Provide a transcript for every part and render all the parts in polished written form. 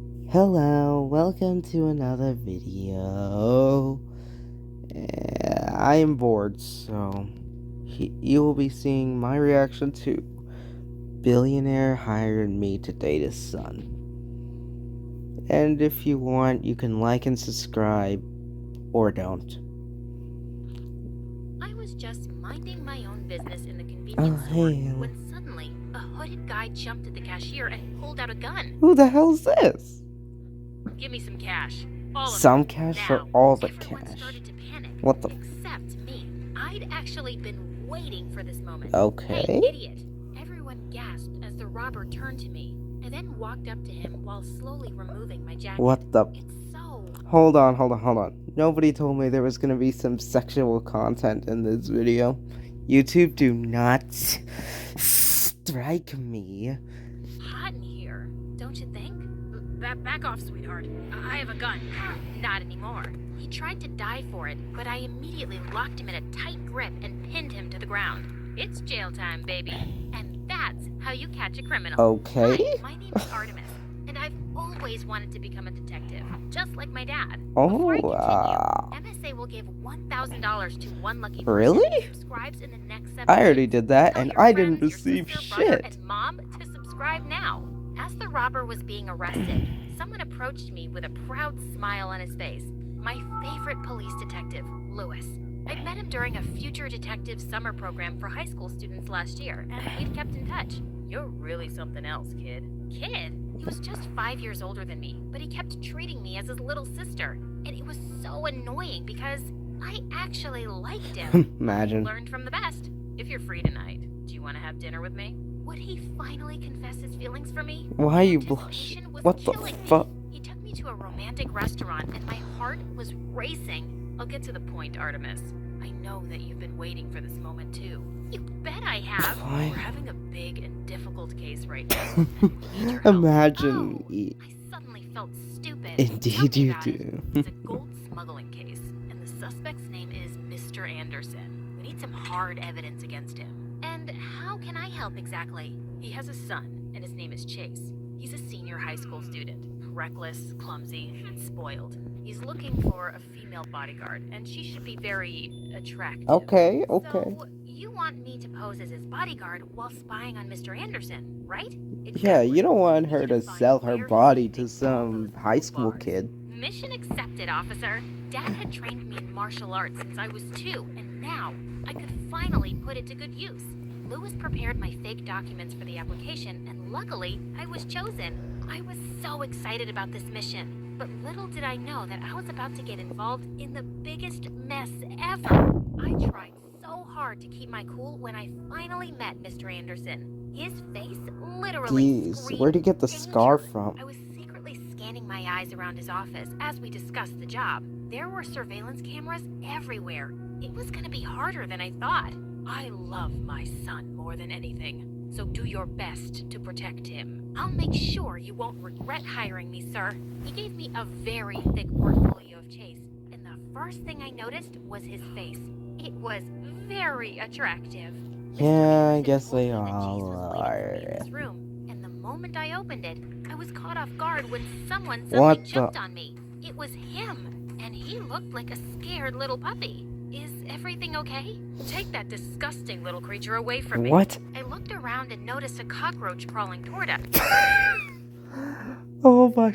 Hello, welcome to another video. I am bored, so you will be seeing my reaction to Billionaire Hired Me to Date His Son. And if you want, you can like and subscribe, or don't. I was just minding my own business in the Oh, convenience store hey. when suddenly a hooded guy jumped at the cashier and pulled out a gun. Who the hell's this? Give me some cash. All of Some it. cash or Now. all the Everyone cash? started to panic, What the except me. I'd actually been waiting for this moment. Okay. Hey, idiot. Everyone gasped as the robber turned to me. I then walked up to him while slowly removing my jacket. What the? It's so... Hold on. Nobody told me there was gonna be some sexual content in this video. YouTube, do not strike me. hot in here, don't you think? Back off, sweetheart. I have a gun. Not anymore. He tried to die for it, but I immediately locked him in a tight grip and pinned him to the ground. It's jail time, baby. And that's how you catch a criminal. Okay. Hi, my name is Artemis, and I've always wanted to become a detective, just like my dad. Oh, Before I continue, MSA will give $1,000 to one lucky person Really? who subscribes in the next 7 I already days. did that, Tell and your I friends, didn't receive your sister, brother, shit. and mom to subscribe now. As the robber was being arrested, someone approached me with a proud smile on his face. My favorite police detective, Lewis. I'd met him during a Future Detective summer program for high school students last year, and we'd kept in touch. You're really something else, kid. Kid? He was just 5 years older than me, but he kept treating me as his little sister. And it was so annoying because I actually liked him. Imagine. Learned from the best. If you're free tonight, do you want to have dinner with me? Would he finally confess his feelings for me? Why are you Anticipation blushing? was What the killing me. fuck? He took me to a romantic restaurant and my heart was racing. I'll get to the point, Artemis. I know that you've been waiting for this moment too. You bet I have. Why? We're having a big and difficult case right now. And we need your help. Imagine. Oh, I suddenly felt stupid. Indeed Tell me you about it. do. It's a gold smuggling case, and the suspect's name is Mr. Anderson. We need some hard evidence against him. And how can I help exactly? He has a son, and his name is Chase. He's a senior high school student. Reckless, clumsy, and spoiled. He's looking for a female bodyguard, and she should be very attractive. Okay. So, you want me to pose as his bodyguard while spying on Mr. Anderson, right? Yeah, you don't want her to Find sell her where he's body keeping to all some those high gold school bars. kid. Mission accepted, officer. Dad had trained me in martial arts since I was 2, and now I could finally put it to good use. Lewis prepared my fake documents for the application, and luckily, I was chosen. I was so excited about this mission, but little did I know that I was about to get involved in the biggest mess ever. I tried so hard to keep my cool when I finally met Mr. Anderson. His face literally Jeez, screamed where'd you get the danger. scar from? I was secretly scanning my eyes around his office as we discussed the job. There were surveillance cameras everywhere. It was gonna be harder than I thought. I love my son more than anything, so do your best to protect him. I'll make sure you won't regret hiring me, sir. He gave me a very thick portfolio of Chase, and the first thing I noticed was his face. It was very attractive. Yeah, I Mr. guess they Anderson told me that Chase all was waiting for me in are. this room, and the moment I opened it, I was caught off guard when someone What suddenly the- jumped on me. It was him, and he looked like a scared little puppy. Is everything okay? Take that disgusting little creature away from me. What? I looked around and noticed a cockroach crawling toward us. Oh my.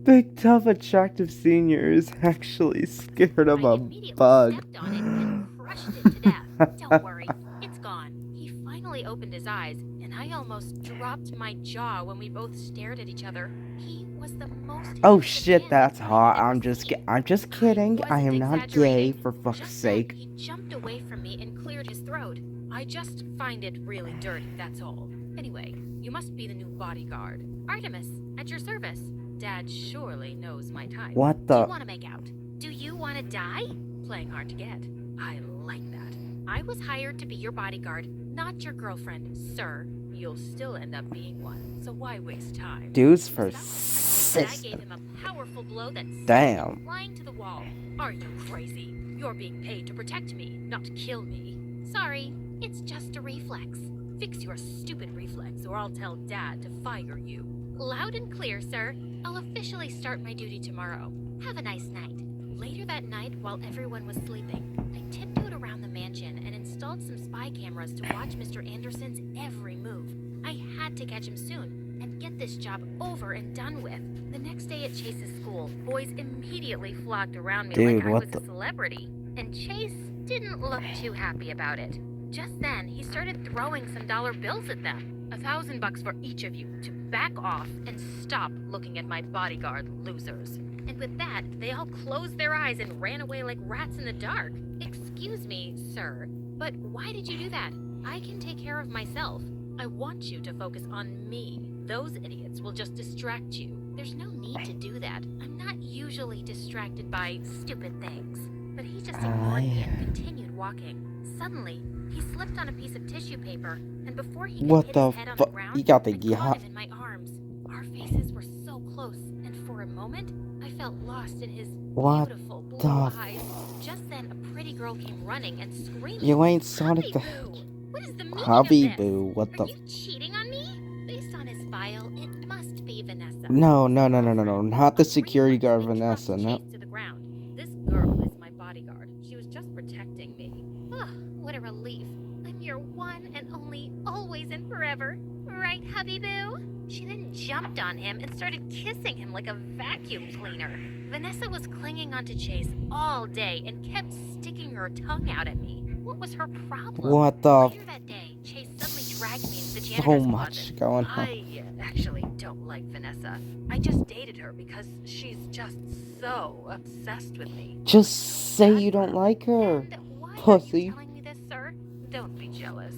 Big, tough, attractive senior is actually scared of I a immediately bug. stepped on it and crushed it to death. Don't worry, it's gone. He finally opened his eyes, and I almost dropped my jaw when we both stared at each other. He was the most Oh handsome shit, man that's I've hot. ever I'm just seen. kidding. I am wasn't not gay, exaggerating. for fuck's Just then, sake. he jumped away from me and cleared his throat. I just find it really dirty, that's all. Anyway, you must be the new bodyguard. Artemis, at your service. Dad surely knows my type. What Do you the? want to make out? Do you want to die? Playing hard to get. I like that. I was hired to be your bodyguard, not your girlfriend, sir. You'll still end up being one, so why waste time? Dudes for I sis. gave him a powerful blow that sent Damn. him flying to the wall. Are you crazy? You're being paid to protect me, not kill me. Sorry, it's just a reflex. Fix your stupid reflex or I'll tell Dad to fire you. Loud and clear, sir. I'll officially start my duty tomorrow. Have a nice night. Later that night, while everyone was sleeping, I tiptoed around the mansion and installed some spy cameras to watch Mr. Anderson's every move. I had to catch him soon and get this job over and done with. The next day at Chase's school, boys immediately flocked around me Dude, like I what was a celebrity. And Chase didn't look too happy about it. Just then, he started throwing some dollar bills at them. $1,000 for each of you to back off and stop looking at my bodyguard, losers. And with that, they all closed their eyes and ran away like rats in the dark. Excuse me, sir, but why did you do that? I can take care of myself. I want you to focus on me. Those idiots will just distract you. There's no need to do that. I'm not usually distracted by stupid things. But he just ignored me and continued walking. Suddenly, he slipped on a piece of tissue paper, and before he could What hit the his head on the fuck? ground, You got the I caught yacht. him in my arms. Our faces were so close, and for a moment, I felt lost in his What beautiful blue the eyes. Just then, a pretty girl came running and screaming. You ain't Sonic the Hubby Boo! What is the meaning Hubby of this? Boo, what Are the you cheating on me? Based on his file, it must be Vanessa. No, his not the girlfriend. security On guard reflex, we Vanessa, dropped no. Chase to the ground. This girl is my bodyguard. She was just protecting me. Ugh, what a relief. I'm your one and only, always and forever. Right, hubby boo? She then jumped on him and started kissing him like a vacuum cleaner. Vanessa was clinging onto Chase all day and kept sticking her tongue out at me. What was her problem? What the Later that day, Chase suddenly dragged me into the so janitor's much closet. going on. I actually don't like Vanessa. I just dated her because she's just so obsessed with me. Just say you don't like her. And why Pussy. are you telling me this, sir? Don't be jealous.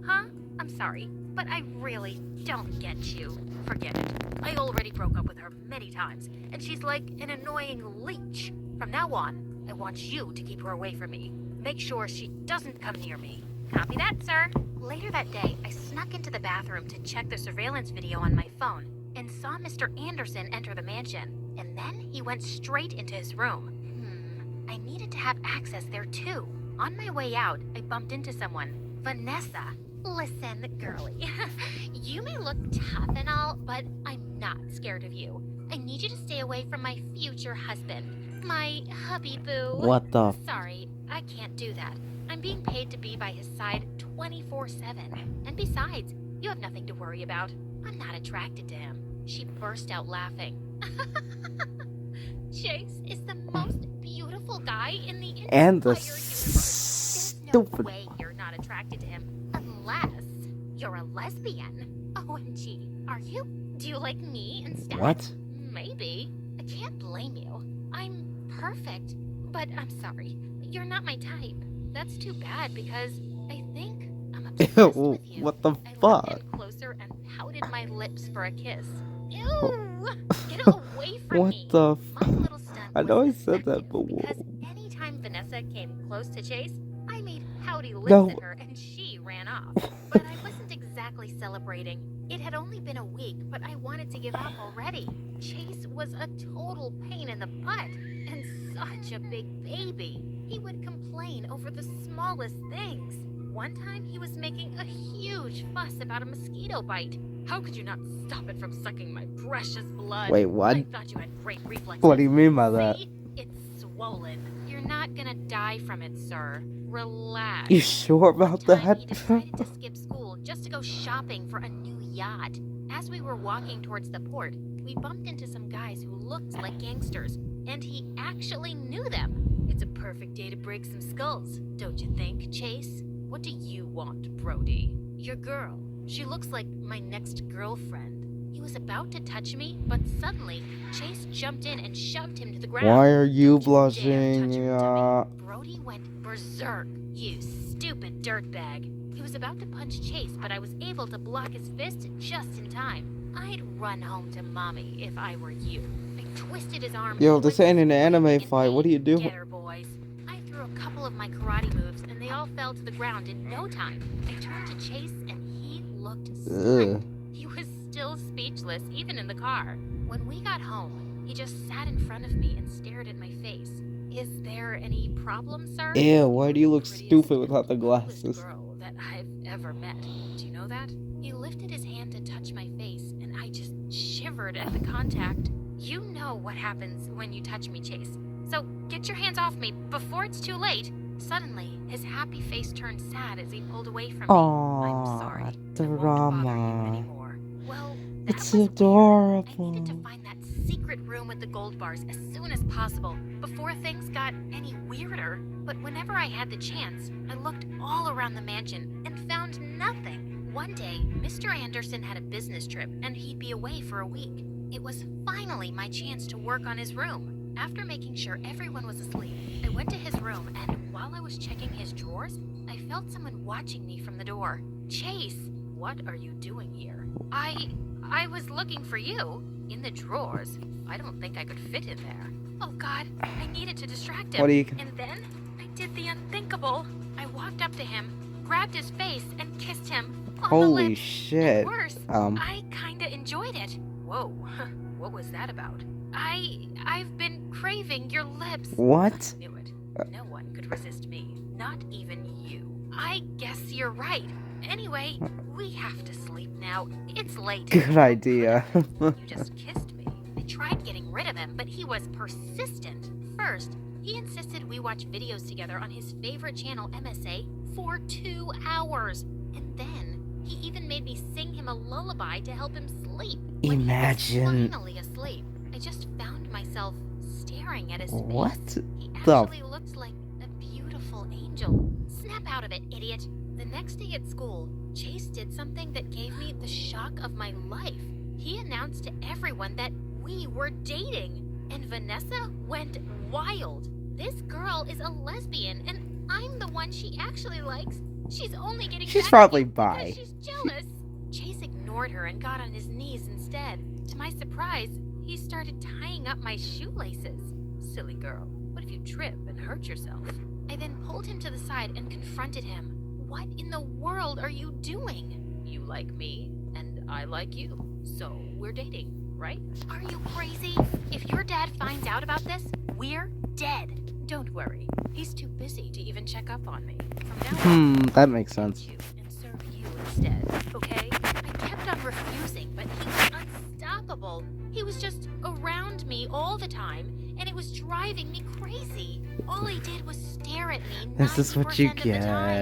Huh? I'm sorry, but I really don't get you. Forget it. I already broke up with her many times, and she's like an annoying leech. From now on, I want you to keep her away from me. Make sure she doesn't come near me. Copy that, sir. Later that day, I snuck into the bathroom to check the surveillance video on my phone and saw Mr. Anderson enter the mansion. And then he went straight into his room. I needed to have access there too. On my way out, I bumped into someone. Vanessa. Listen, girlie. You may look tough and all, but I'm not scared of you. I need you to stay away from my future husband. My hubby boo. What the Sorry, I can't do that. I'm being paid to be by his side 24/7. And besides, you have nothing to worry about. I'm not attracted to him. She burst out laughing. Chase is the most beautiful guy in the entire and the universe. There's no stupid way you're not attracted to him unless you're a lesbian. OMG, are you? Do you like me instead? What? Maybe. I can't blame you. I'm perfect, but I'm sorry. You're not my type. That's too bad because I think I'm obsessed with you. What the I leaned fuck? in closer and pouted my lips for a kiss. Ew! Get away from What me. the My little stunt I know I was said that, effective but because anytime Vanessa came close to Chase, I made pouty lips No. at her and she ran off. But I wasn't exactly celebrating. It had only been a week, but I wanted to give up already. Chase was a total pain in the butt and such a big baby. He would complain over the smallest things. One time he was making a huge fuss about a mosquito bite. How could you not stop it from sucking my precious blood? Wait, what? I thought you had great reflexes. What do you mean by that? See? It's swollen. You're not gonna die from it, sir. Relax. You sure about One time, he that? decided to skip school just to go shopping for a new yacht. As we were walking towards the port, we bumped into some guys who looked like gangsters, and he actually knew them. It's a perfect day to break some skulls, don't you think, Chase? What do you want, Brody? Your girl. She looks like my next girlfriend. He was about to touch me, but suddenly, Chase jumped in and shoved him to the ground. Why are you Don't dare blushing? touch her, dummy. Brody went berserk. You stupid dirtbag. He was about to punch Chase, but I was able to block his fist just in time. I'd run home to mommy if I were you. I twisted his arm. Yo, and this went ain't an anime in fight. pain. What are you doing? Get her, boys. I threw a couple of my karate moves, and they all fell to the ground in no time. I turned to Chase, and he looked stunned. Ugh. He was still speechless, even in the car. When we got home, he just sat in front of me and stared at my face. Is there any problem, sir? Ew, why do you look Prettiest stupid and without the coolest glasses? girl that I've ever met. Do you know that? He lifted his hand to touch my face, and I just shivered at the contact. You know what happens when you touch me, Chase. So get your hands off me before it's too late. Suddenly, his happy face turned sad as he pulled away from me. I'm sorry. Aww, I won't bother you drama. anymore. Well, that It's was weird. adorable. I needed to find that secret room with the gold bars as soon as possible before things got any weirder. But whenever I had the chance, I looked all around the mansion and found nothing. One day, Mr. Anderson had a business trip and he'd be away for a week. It was finally my chance to work on his room. After making sure everyone was asleep, I went to his room, and while I was checking his drawers, I felt someone watching me from the door. Chase, what are you doing here? I was looking for you. In the drawers. I don't think I could fit in there. Oh God, I needed to distract him. What are you... And then, I did the unthinkable. I walked up to him, grabbed his face, and kissed him on the Holy lips. shit. And worse, I kinda enjoyed it. Whoa, what was that about? I've been craving your lips. What? I knew it. No one could resist me. Not even you. I guess you're right. Anyway, we have to sleep now. It's late. Good idea. You just kissed me. I tried getting rid of him, but he was persistent. First, he insisted we watch videos together on his favorite channel, MSA, for 2 hours. And then, he even made me sing him a lullaby to help him sleep. When Imagine. he was finally asleep, I just found myself staring at his face. What? He the- actually looked like a beautiful angel. Snap out of it, idiot. The next day at school, Chase did something that gave me the shock of my life. He announced to everyone that we were dating, and Vanessa went wild. This girl is a lesbian, and I'm the one she actually likes. She's only getting She's back probably at me bi. because she's jealous. Chase ignored her and got on his knees instead. To my surprise, he started tying up my shoelaces. Silly girl, what if you trip and hurt yourself? I then pulled him to the side and confronted him. What in the world are you doing? You like me, and I like you. So we're dating, right? Are you crazy? If your dad finds out about this, we're dead. Don't worry. He's too busy to even check up on me. From now on, That makes sense. you and serve you instead, okay? I kept on refusing, but he was unstoppable. He was just around me all the time, and it was driving me crazy. All he did was stare at me. This is what you 90% of the time.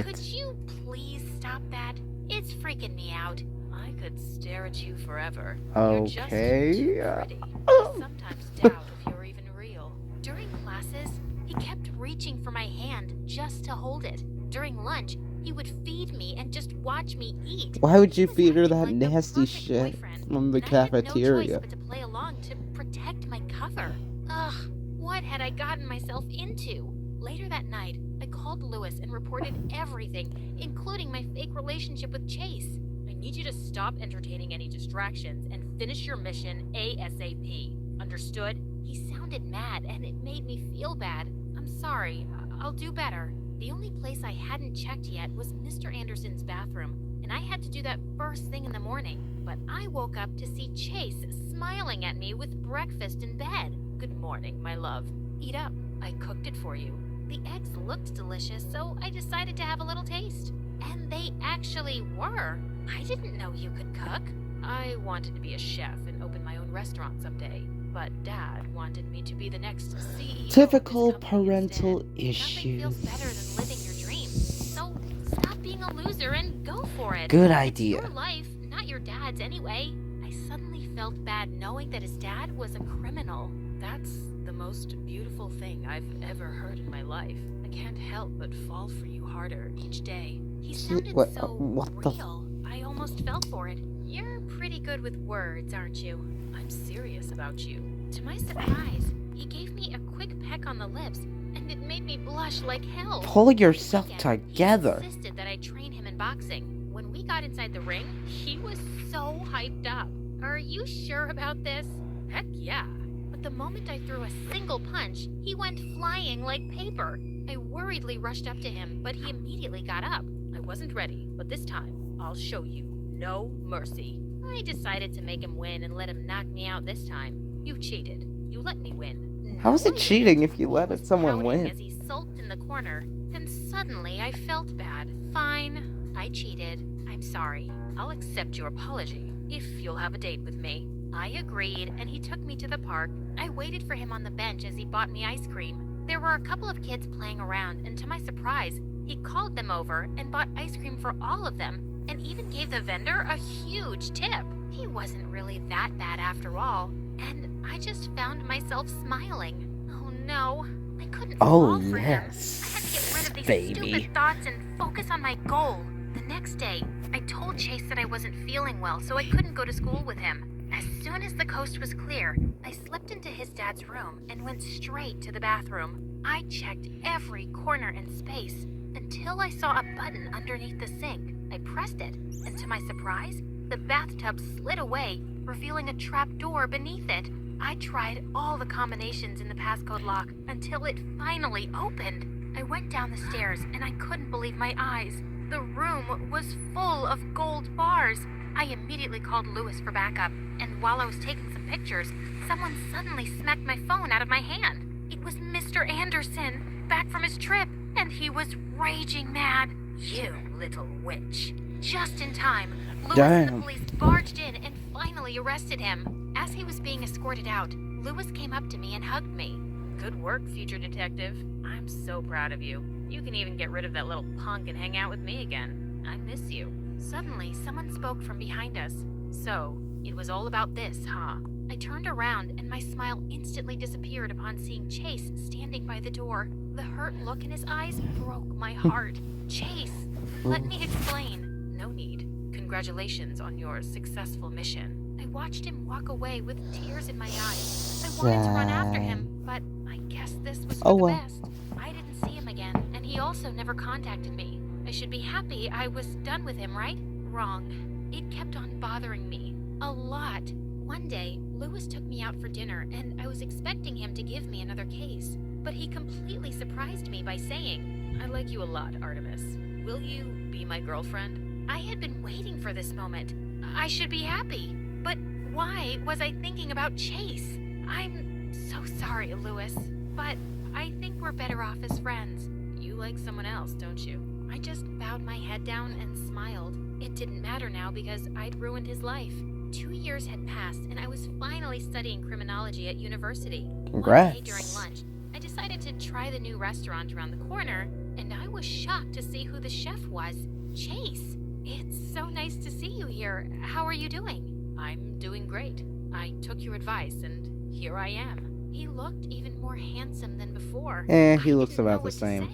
get. Could you please stop that? It's freaking me out. I could stare at you forever. You're just Okay. too pretty. I sometimes doubt if you're even real. During classes, he kept reaching for my hand just to hold it. During lunch, he would feed me and just watch me eat. Why would you He was feed her acting that like the nasty perfect shit boyfriend, from the and I had no choice cafeteria? but to play along to protect my cover. Ugh, what had I gotten myself into? Later that night, I called Lewis and reported everything, including my fake relationship with Chase. I need you to stop entertaining any distractions and finish your mission ASAP. Understood? He sounded mad, and it made me feel bad. I'm sorry. I'll do better. The only place I hadn't checked yet was Mr. Anderson's bathroom, and I had to do that first thing in the morning. But I woke up to see Chase smiling at me with breakfast in bed. Good morning, my love. Eat up. I cooked it for you. The eggs looked delicious, so I decided to have a little taste. And they actually were. I didn't know you could cook. I wanted to be a chef and open my own restaurant someday, but Dad wanted me to be the next CEO. Typical of this company parental instead. Nothing feels better than living your dreams. So stop being a loser and go for it. Good It's idea. your life, not your dad's anyway. I suddenly felt bad knowing that his dad was a criminal. That's the most beautiful thing I've ever heard in my life. I can't help but fall for you harder each day. He sounded what- so what the f- real. I almost fell for it. You're pretty good with words, aren't you? I'm serious about you. To my surprise, he gave me a quick peck on the lips, and it made me blush like hell. Pull Over the yourself weekend, together. He insisted that I train him in boxing. When we got inside the ring, he was so hyped up. Are you sure about this? Heck yeah. But the moment I threw a single punch, he went flying like paper. I worriedly rushed up to him, but he immediately got up. I wasn't ready, but this time, I'll show you. No mercy. I decided to make him win and let him knock me out this time. You cheated. You let me win. How is No, it I cheating didn't. if you let He was someone pouting win? As he sulked in the corner. Then suddenly I felt bad. Fine. I cheated. I'm sorry. I'll accept your apology if you'll have a date with me. I agreed, and he took me to the park. I waited for him on the bench as he bought me ice cream. There were a couple of kids playing around, and to my surprise, he called them over and bought ice cream for all of them, and even gave the vendor a huge tip. He wasn't really that bad after all, and I just found myself smiling. Oh no, I couldn't fall for him. I had to get rid of these baby. stupid thoughts and focus on my goal. The next day, I told Chase that I wasn't feeling well, so I couldn't go to school with him. As soon as the coast was clear, I slipped into his dad's room and went straight to the bathroom. I checked every corner and space until I saw a button underneath the sink. I pressed it, and to my surprise, the bathtub slid away, revealing a trap door beneath it. I tried all the combinations in the passcode lock until it finally opened. I went down the stairs and I couldn't believe my eyes. The room was full of gold bars. I immediately called Lewis for backup, and while I was taking some pictures, someone suddenly smacked my phone out of my hand. It was Mr. Anderson, back from his trip, and he was raging mad. You little witch. Just in time, Lewis and the police barged in and finally arrested him. As he was being escorted out, Lewis came up to me and hugged me. Good work, future detective. I'm so proud of you. You can even get rid of that little punk and hang out with me again. I miss you. Suddenly, someone spoke from behind us. So, it was all about this, huh? I turned around and my smile instantly disappeared upon seeing Chase standing by the door. The hurt look in his eyes broke my heart. Chase, let me explain. No need. Congratulations on your successful mission. I watched him walk away with tears in my eyes. I wanted to run after him, but I guess this was for the best. I didn't see him again, and he also never contacted me. I should be happy I was done with him, right? Wrong. It kept on bothering me. A lot. One day, Lewis took me out for dinner, and I was expecting him to give me another case. But he completely surprised me by saying, I like you a lot, Artemis. Will you be my girlfriend? I had been waiting for this moment. I should be happy. But why was I thinking about Chase? I'm so sorry, Lewis. But I think we're better off as friends. You like someone else, don't you? I just bowed my head down and smiled. It didn't matter now because I'd ruined his life. 2 years had passed and I was finally studying criminology at university. Congrats. One day during lunch, I decided to try the new restaurant around the corner, and I was shocked to see who the chef was. Chase! It's so nice to see you here. How are you doing? I'm doing great. I took your advice and here I am. He looked even more handsome than before. He looks about the same.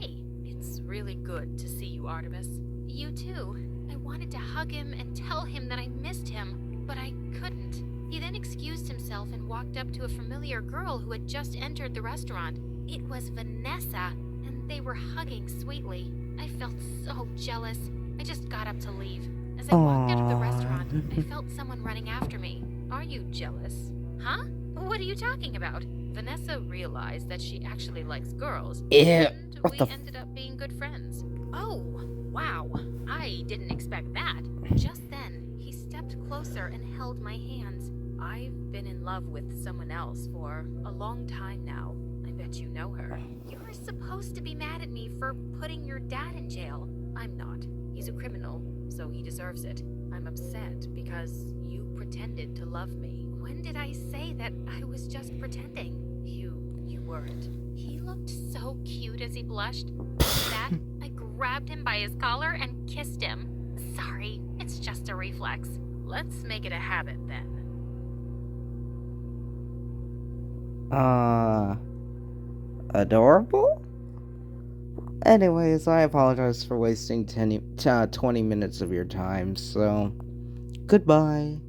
It's really good to see you, Artemis. You too. I wanted to hug him and tell him that I missed him, but I couldn't. He then excused himself and walked up to a familiar girl who had just entered the restaurant. It was Vanessa, and they were hugging sweetly. I felt so jealous. I just got up to leave. As I walked out of the restaurant, I felt someone running after me. Are you jealous? Huh? What are you talking about? Vanessa realized that she actually likes girls, and we ended up being good friends. Oh, wow. I didn't expect that. Just then, he stepped closer and held my hands. I've been in love with someone else for a long time now. I bet you know her. You're supposed to be mad at me for putting your dad in jail. I'm not. He's a criminal, so he deserves it. I'm upset because you pretended to love me. When did I say that I was just pretending? You weren't. He looked so cute as he blushed. With that, I grabbed him by his collar and kissed him. Sorry, it's just a reflex. Let's make it a habit then. Adorable? Anyways, I apologize for wasting 20 minutes of your time, so goodbye.